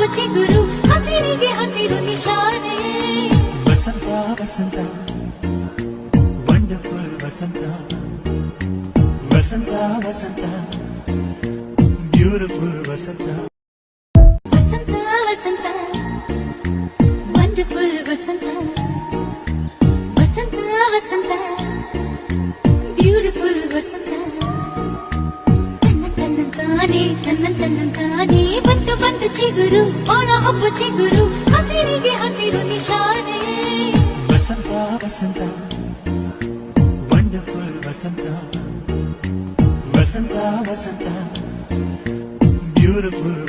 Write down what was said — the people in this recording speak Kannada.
ಹಬ್ಬ ಚಿಗುರು ಹಸಿರಿಗೆ ಹಸಿರು ನಿಶಾನೆ ವಸಂತ ವಸಂತ ವಂಡರ್ಫುಲ್ ವಸಂತ ವಸಂತ ವಸಂತ ಬ್ಯೂಟಿಫುಲ್ ವಸಂತ ವಸಂತ ವಸಂತ ವಂಡರ್ಫುಲ್ ವಸಂತ ವಸಂತ ವಸಂತ ಬ್ಯೂಟಿಫುಲ್ ವಸಂತ ತನ್ನಂತಾನೆ ಬಂತು ಬಂತು ಚಿಗುರು ಒಣ ಹಬ್ಬ ಚಿಗುರು ಹಸಿರಿಗೆ ಹಸಿರು ನಿಶಾನೆ ವಸಂತ ವಸಂತ ವಂಡರ್ಫುಲ್ ವಸಂತ ವಸಂತ ವಸಂತ ಬ್ಯೂಟಿಫುಲ್